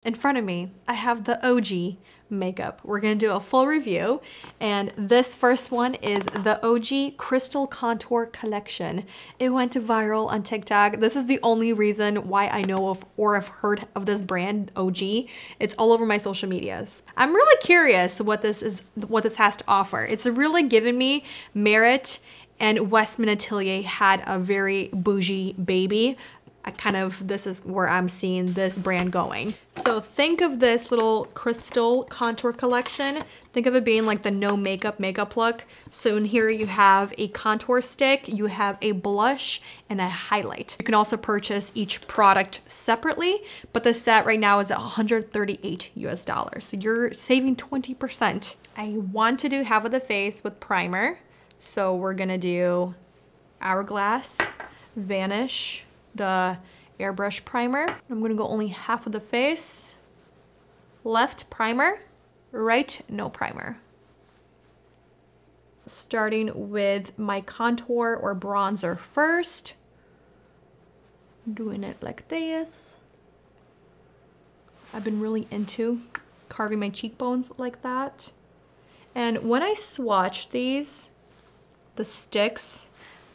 In front of me, I have the Ogee makeup. We're gonna do a full review, and this first one is the Ogee Crystal Contour Collection. It went viral on TikTok. This is the only reason why I know of or have heard of this brand, Ogee. It's all over my social medias. I'm really curious what this has to offer. It's really given me Merit and Westman Atelier had a very bougie baby. This is where I'm seeing this brand going. So think of this little crystal contour collection. Think of it being like the no makeup look. So in here you have a contour stick, you have a blush, and a highlight. You can also purchase each product separately, but the set right now is $138 US. So you're saving 20%. I want to do half of the face with primer. So we're gonna do Hourglass, Vanish, the airbrush primer. I'm gonna go only half of the face. Left primer, right no primer. Starting with my contour or bronzer first. Doing it like this. I've been really into carving my cheekbones like that. And when I swatch these, the sticks,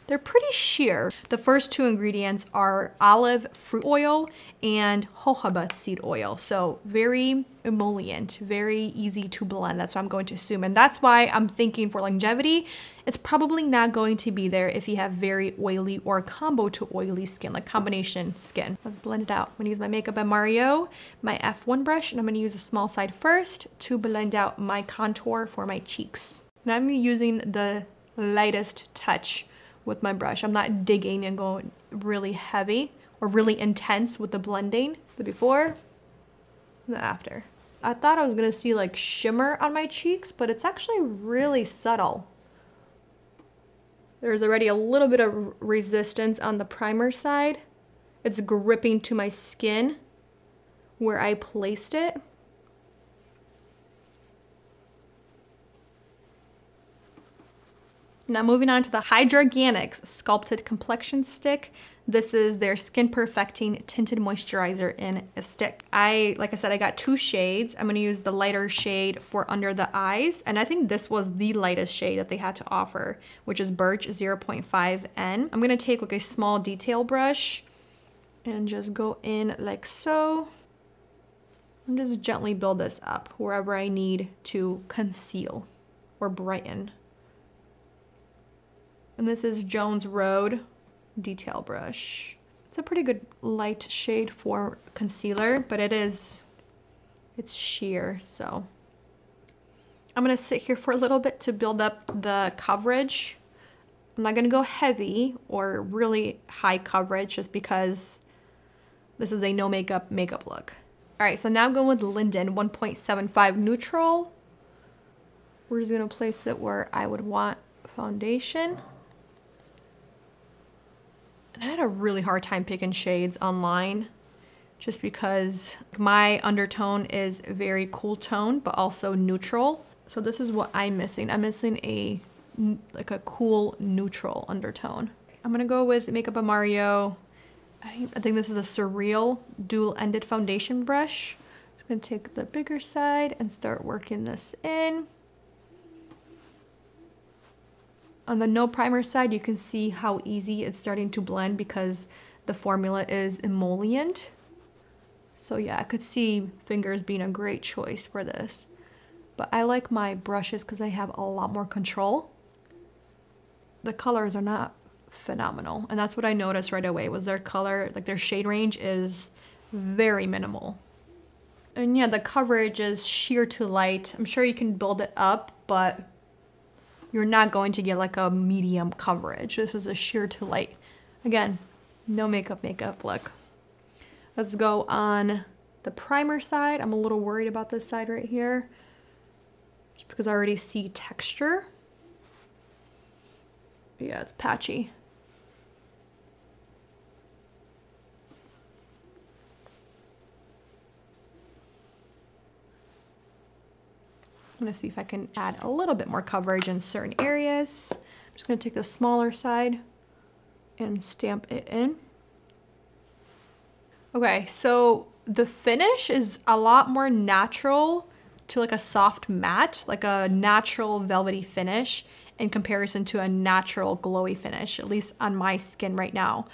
they're pretty sheer. The first two ingredients are olive fruit oil and jojoba seed oil. So very emollient, very easy to blend. That's what I'm going to assume. And that's why I'm thinking for longevity, it's probably not going to be there if you have very oily or combo to oily skin, like combination skin. Let's blend it out. I'm gonna use my Makeup by Mario, my F1 brush, and I'm gonna use a small side first to blend out my contour for my cheeks. And I'm using the lightest touch with my brush. I'm not digging and going really heavy or really intense with the blending. The before and the after. I thought I was gonna see like shimmer on my cheeks, but it's actually really subtle. There's already a little bit of resistance on the primer side. It's gripping to my skin where I placed it. Now moving on to the Hydrorganics Sculpted Complexion Stick. This is their Skin Perfecting Tinted Moisturizer in a stick. Like I said, I got two shades. I'm gonna use the lighter shade for under the eyes. And I think this was the lightest shade that they had to offer, which is Birch 0.5N. I'm gonna take like a small detail brush and just go in like so. And just gently build this up wherever I need to conceal or brighten. And this is Jones Road detail brush. It's a pretty good light shade for concealer, but it's sheer, so. I'm gonna sit here for a little bit to build up the coverage. I'm not gonna go heavy or really high coverage just because this is a no makeup look. All right, so now I'm going with Linden 1.75 neutral. We're just gonna place it where I would want foundation. And I had a really hard time picking shades online just because my undertone is very cool tone, but also neutral. So this is what I'm missing. I'm missing a cool neutral undertone. I'm gonna go with Makeup by Mario. I think this is a Surreal dual-ended foundation brush. I'm gonna take the bigger side and start working this in. On the no primer side, you can see how easy it's starting to blend because the formula is emollient. So yeah, I could see fingers being a great choice for this. But I like my brushes because they have a lot more control. The colors are not phenomenal. And that's what I noticed right away was their color, like their shade range is very minimal. And yeah, the coverage is sheer to light. I'm sure you can build it up, but you're not going to get like a medium coverage. This is a sheer to light. Again, no makeup look. Let's go on the primer side. I'm a little worried about this side right here, just because I already see texture. Yeah, it's patchy. I'm gonna see if I can add a little bit more coverage in certain areas. I'm just gonna take the smaller side and stamp it in. Okay, so the finish is a lot more natural to like a soft matte, like a natural velvety finish in comparison to a natural glowy finish, at least on my skin right now.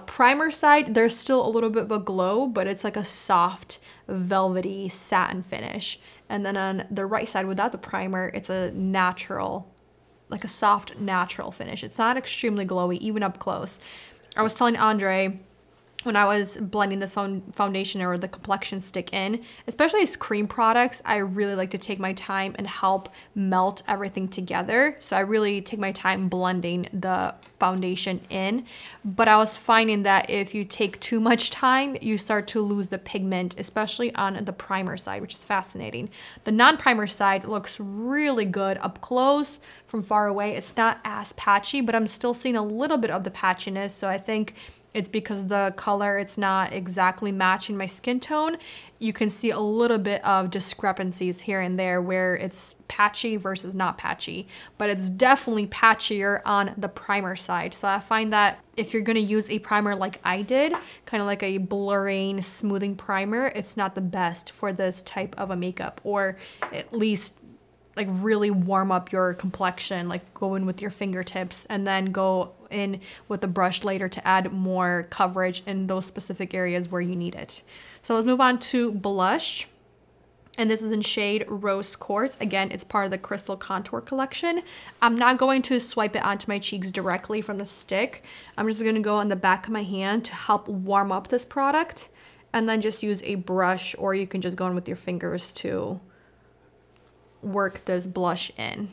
Primer side, there's still a little bit of a glow, but it's like a soft velvety satin finish. And then on the right side without the primer, it's a natural, like a soft natural finish. It's not extremely glowy, even up close. I was telling Andre when I was blending this foundation or the complexion stick in, especially as cream products, I really like to take my time and help melt everything together. So I really take my time blending the foundation in. But I was finding that if you take too much time, you start to lose the pigment, especially on the primer side, which is fascinating. The non-primer side looks really good up close. From far away, it's not as patchy, but I'm still seeing a little bit of the patchiness. So I think it's because the color, it's not exactly matching my skin tone. You can see a little bit of discrepancies here and there where it's patchy versus not patchy, but it's definitely patchier on the primer side. So I find that if you're gonna use a primer like I did, kind of like a blurring, smoothing primer, it's not the best for this type of a makeup, or at least like really warm up your complexion, like go in with your fingertips and then go in with the brush later to add more coverage in those specific areas where you need it. So let's move on to blush. And this is in shade Rose Quartz. Again, it's part of the Crystal Contour collection. I'm not going to swipe it onto my cheeks directly from the stick. I'm just gonna go on the back of my hand to help warm up this product, and then just use a brush, or you can just go in with your fingers to work this blush in.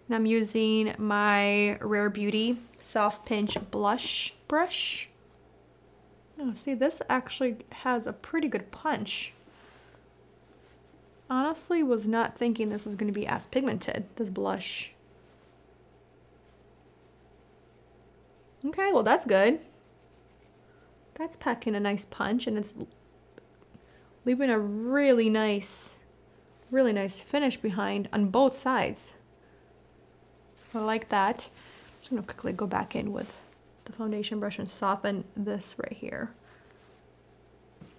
And I'm using my Rare Beauty Soft Pinch Blush Brush. Oh, see, this actually has a pretty good punch. Honestly, was not thinking this was going to be as pigmented, this blush. Okay, well that's good. That's packing a nice punch, and it's leaving a really nice finish behind on both sides. I like that. I'm just gonna quickly go back in with the foundation brush and soften this right here.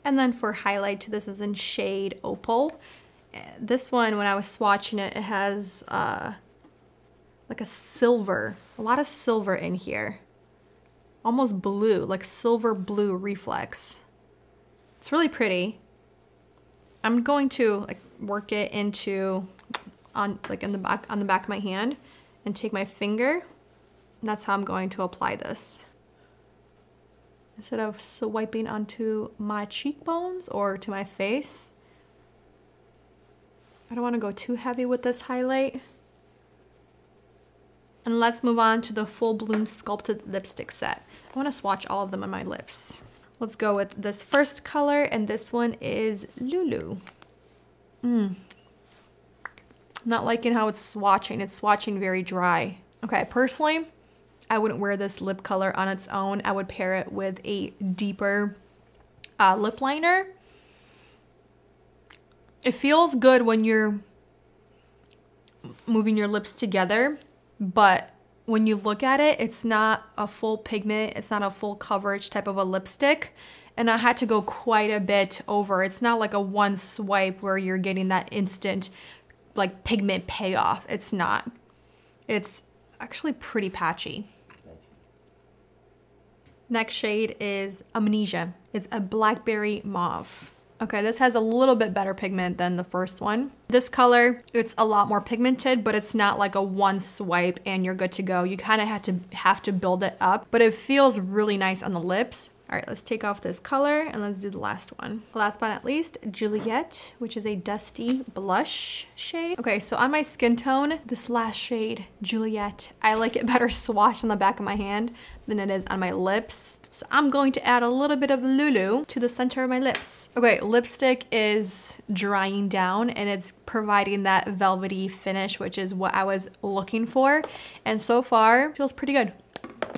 And then for highlight, this is in shade Opal. This one, when I was swatching it, it has like a silver, a lot of silver in here. Almost blue, like silver blue reflex. It's really pretty. I'm going to like work it into on the back of my hand and take my finger, and that's how I'm going to apply this. Instead of swiping onto my cheekbones or to my face. I don't want to go too heavy with this highlight. And let's move on to the Full Bloom Sculpted Lipstick set. I want to swatch all of them on my lips. Let's go with this first color, and this one is Lulu. Not liking how it's swatching. It's swatching very dry. Okay, personally, I wouldn't wear this lip color on its own. I would pair it with a deeper lip liner. It feels good when you're moving your lips together, but when you look at it, it's not a full pigment, it's not a full coverage type of a lipstick. And I had to go quite a bit over. It's not like a one swipe where you're getting that instant like pigment payoff. It's not. It's actually pretty patchy. Next shade is Amnesia. It's a blackberry mauve. Okay, this has a little bit better pigment than the first one. This color, it's a lot more pigmented, but it's not like a one swipe and you're good to go. You kind of have to build it up, but it feels really nice on the lips. All right, let's take off this color and let's do the last one. Last but not least, Juliet, which is a dusty blush shade. Okay, so on my skin tone, this last shade, Juliet, I like it better swatched on the back of my hand than it is on my lips. So I'm going to add a little bit of Lulu to the center of my lips. Okay, lipstick is drying down and it's providing that velvety finish, which is what I was looking for. And so far, it feels pretty good.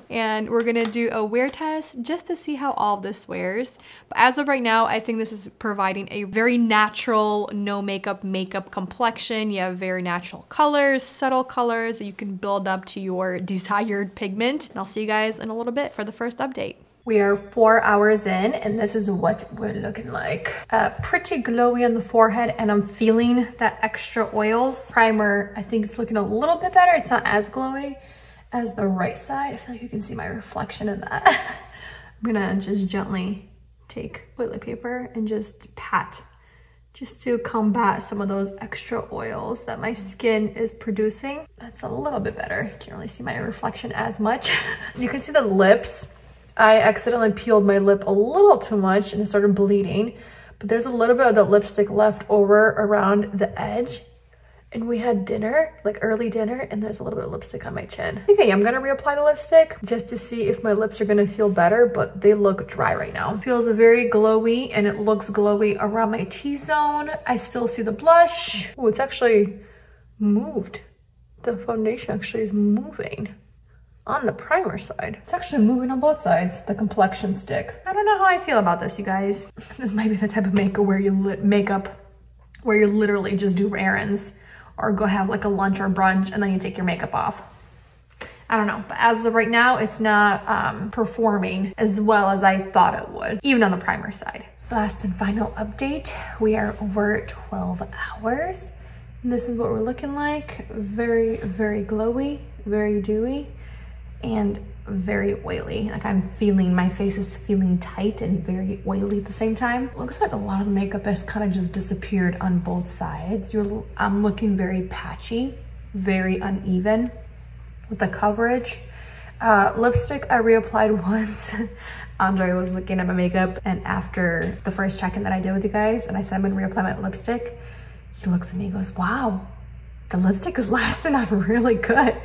And we're gonna do a wear test just to see how all of this wears. But as of right now, I think this is providing a very natural, no makeup complexion. You have very natural colors, subtle colors that you can build up to your desired pigment. And I'll see you guys in a little bit for the first update. We are 4 hours in and this is what we're looking like. Pretty glowy on the forehead and I'm feeling that extra oils. Primer, I think it's looking a little bit better. It's not as glowy as the right side. I feel like you can see my reflection in that. I'm gonna just gently take toilet paper and just pat just to combat some of those extra oils that my skin is producing. That's a little bit better. You can't really see my reflection as much. You can see the lips. I accidentally peeled my lip a little too much and it started bleeding, but there's a little bit of the lipstick left over around the edge. And we had dinner, like early dinner, and there's a little bit of lipstick on my chin. I think I am gonna reapply the lipstick just to see if my lips are gonna feel better, but they look dry right now. It feels very glowy and it looks glowy around my T-zone. I still see the blush. Oh, it's actually moved. The foundation actually is moving. On the primer side. It's actually moving on both sides, the complexion stick. I don't know how I feel about this, you guys. This might be the type of makeup where you literally just do errands or go have like a lunch or brunch and then you take your makeup off. I don't know, but as of right now, it's not performing as well as I thought it would, even on the primer side. Last and final update, we are over 12 hours. And this is what we're looking like. Very, very glowy, very dewy, and very oily. Like I'm feeling, my face is feeling tight and very oily at the same time. Looks like a lot of the makeup has kind of just disappeared on both sides. I'm looking very patchy, very uneven with the coverage. Lipstick I reapplied once. Andre was looking at my makeup and after the first check-in that I did with you guys and I said I'm gonna reapply my lipstick, he looks at me and goes, wow, the lipstick is lasting on really good.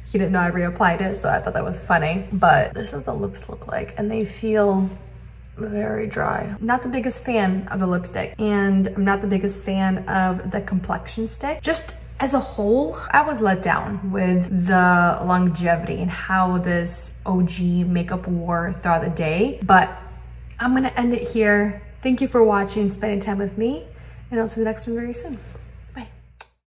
He didn't know I reapplied it, so I thought that was funny. But this is what the lips look like, and they feel very dry. I'm not the biggest fan of the lipstick, and I'm not the biggest fan of the complexion stick. Just as a whole, I was let down with the longevity and how this Ogee makeup wore throughout the day. But I'm gonna end it here. Thank you for watching, spending time with me, and I'll see you the next one very soon.